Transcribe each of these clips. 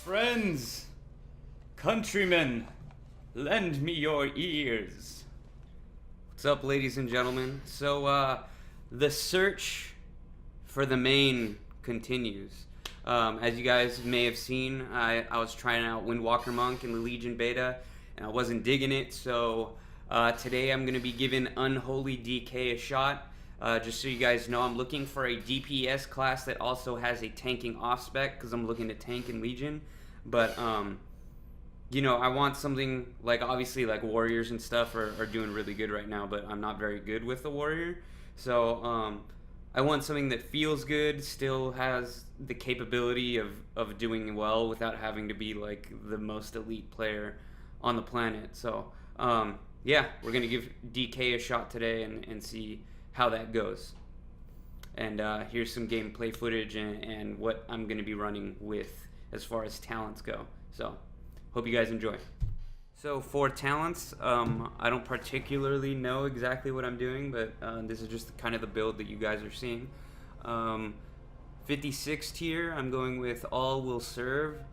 Friends, countrymen, lend me your ears. What's up, ladies and gentlemen? So, the search for the main continues. As you guys may have seen, I was trying out Windwalker Monk in the Legion beta, and I wasn't digging it, so today I'm going to be giving Unholy DK a shot. Just so you guys know, I'm looking for a DPS class that also has a tanking off-spec, because I'm looking to tank in Legion. But, you know, I want something, like, obviously, like, warriors and stuff are doing really good right now, but I'm not very good with the warrior. So, I want something that feels good, still has the capability of doing well without having to be, like, the most elite player on the planet. So, yeah, we're going to give DK a shot today and see how that goes. And here's some gameplay footage and what I'm going to be running with as far as talents go. So, hope you guys enjoy. So for talents, I don't particularly know exactly what I'm doing, but this is just kind of the build that you guys are seeing. 56 tier, I'm going with All Will Serve.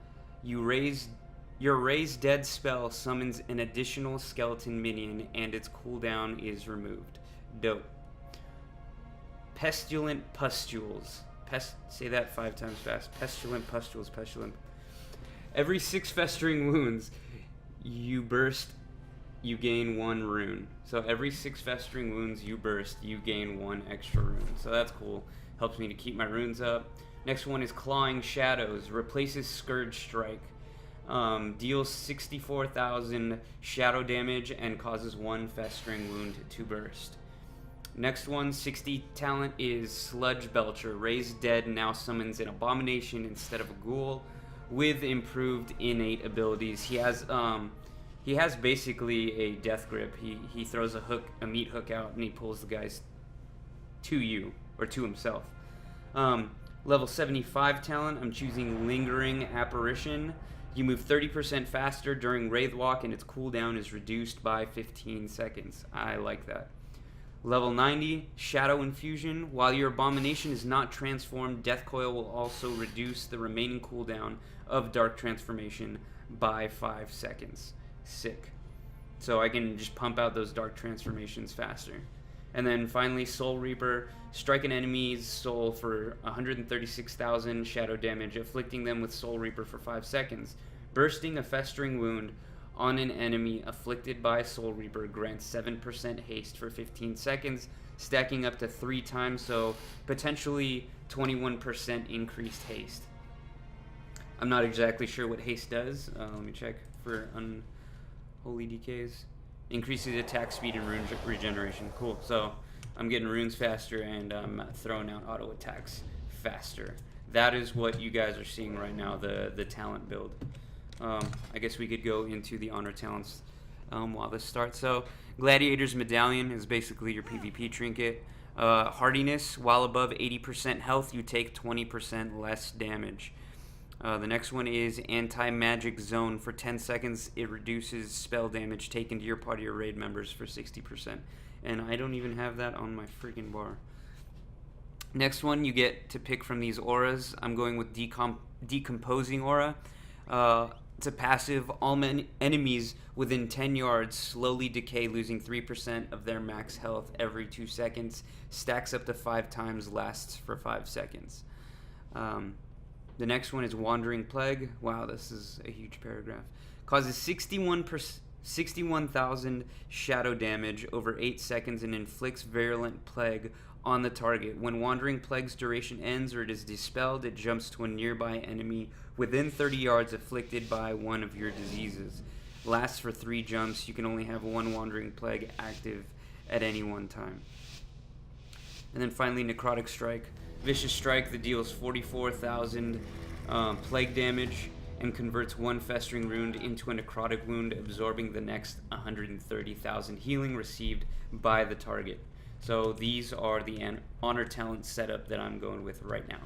Your Raise Dead spell summons an additional skeleton minion and its cooldown is removed. Dope. Pestilent Pustules. Say that 5 times fast. Pestilent Pustules. Pestilent. Every 6 festering wounds you burst, you gain 1 rune. So every 6 festering wounds you burst, you gain 1 extra rune. So that's cool. Helps me to keep my runes up. Next one is Clawing Shadows. Replaces Scourge Strike. Deals 64,000 shadow damage and causes 1 festering wound to burst. Next one, 60 talent, is Sludge Belcher. Raised Dead now summons an abomination instead of a ghoul with improved innate abilities. He has basically a death grip. He throws a meat hook out and he pulls the guys to you or to himself. Level 75 talent, I'm choosing Lingering Apparition. You move 30% faster during Wraith Walk and its cooldown is reduced by 15 seconds. I like that. Level 90, Shadow Infusion. While your abomination is not transformed, Death Coil will also reduce the remaining cooldown of Dark Transformation by 5 seconds. Sick. So I can just pump out those Dark Transformations faster. And then finally, Soul Reaper. Strike an enemy's soul for 136,000 shadow damage, afflicting them with Soul Reaper for 5 seconds. Bursting a festering wound on an enemy afflicted by Soul Reaper grants 7% haste for 15 seconds, stacking up to 3 times, so potentially 21% increased haste. I'm not exactly sure what haste does. Let me check for Unholy DKs. Increases attack speed and rune regeneration. Cool. So I'm getting runes faster and I'm throwing out auto attacks faster. That is what you guys are seeing right now, the talent build. I guess we could go into the honor talents while this starts. So, Gladiator's Medallion is basically your PvP trinket. Hardiness, while above 80% health, you take 20% less damage. The next one is Anti-Magic Zone. For 10 seconds, it reduces spell damage taken to your party or raid members for 60%. And I don't even have that on my freaking bar. Next one, you get to pick from these auras. I'm going with Decomposing Aura. It's a passive. All enemies within 10 yards slowly decay, losing 3% of their max health every 2 seconds. Stacks up to 5 times, lasts for 5 seconds. The next one is Wandering Plague. Wow, this is a huge paragraph. Causes 61,000 shadow damage over 8 seconds and inflicts Virulent Plague on the target. When Wandering Plague's duration ends or it is dispelled, it jumps to a nearby enemy within 30 yards afflicted by one of your diseases. Lasts for 3 jumps. You can only have 1 Wandering Plague active at any one time. And then finally, Necrotic Strike. Vicious Strike that deals 44,000 plague damage and converts 1 festering wound into a necrotic wound, absorbing the next 130,000 healing received by the target. So these are the honor talent setup that I'm going with right now.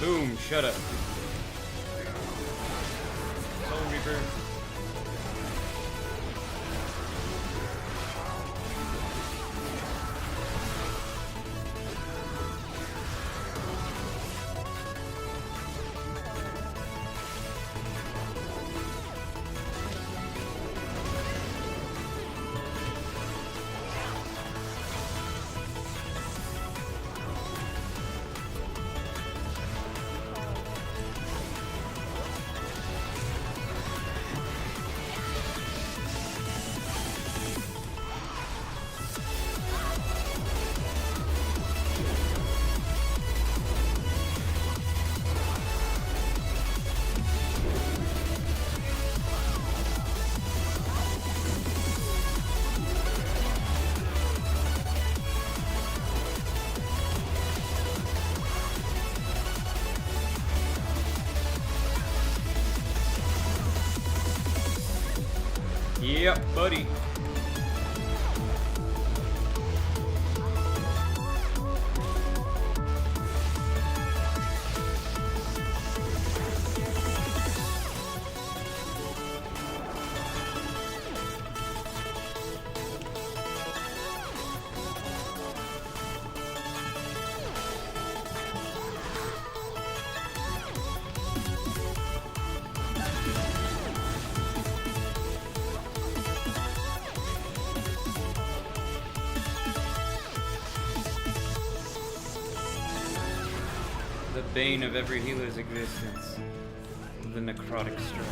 Boom, shut up. Soul Reaper. Yep, buddy. The bane of every healer's existence. The necrotic stroke.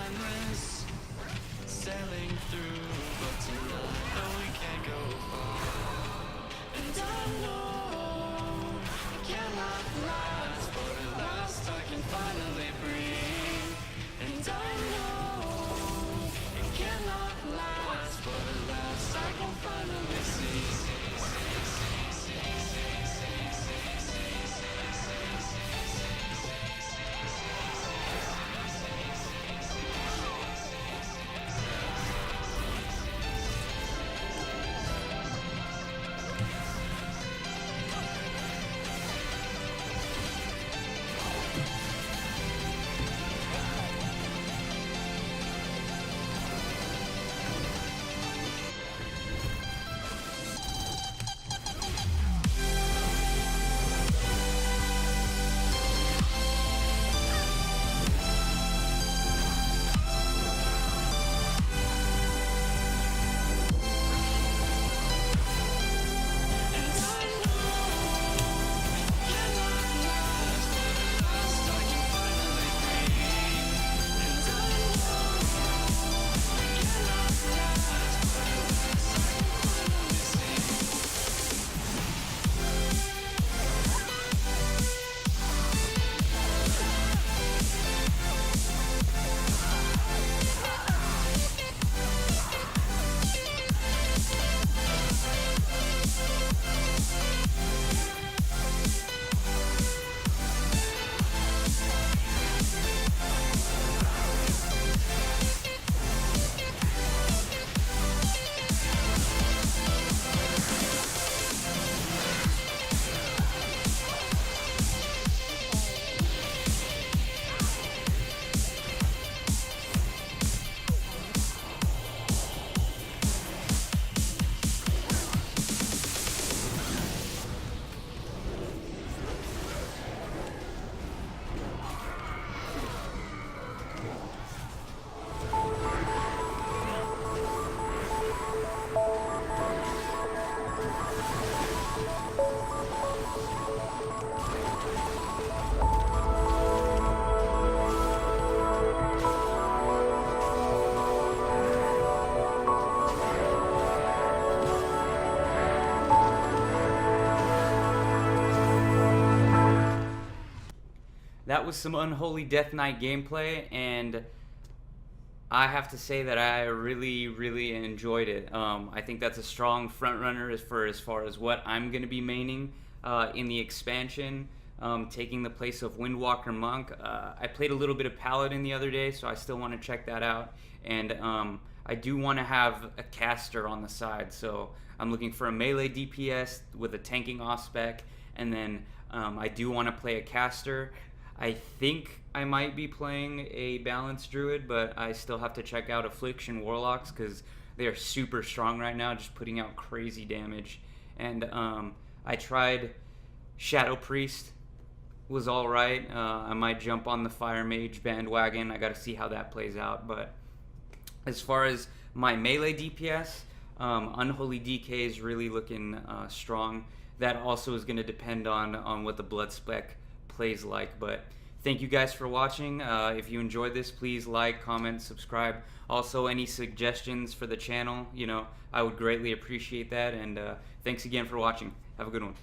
endless, sailing through, but tonight, no, we can't go far. And I know it cannot last, but at last I can finally breathe. And I know it cannot last, but at last I can finally see. That was some Unholy Death Knight gameplay, and I have to say that I really enjoyed it. I think that's a strong front runner as far as what I'm going to be maining in the expansion, taking the place of Windwalker Monk. I played a little bit of Paladin the other day, so I still want to check that out. And I do want to have a caster on the side, so I'm looking for a melee DPS with a tanking off spec, and then I do want to play a caster. I think I might be playing a balanced druid, but I still have to check out Affliction Warlocks because they are super strong right now, just putting out crazy damage. And I tried Shadow Priest, was all right. I might jump on the Fire Mage bandwagon. I got to see how that plays out. But as far as my melee DPS, Unholy DK is really looking strong. That also is going to depend on what the blood spec plays like. But thank you guys for watching. If you enjoyed this, please like, comment, subscribe. Also, any suggestions for the channel, I would greatly appreciate that. And thanks again for watching. Have a good one.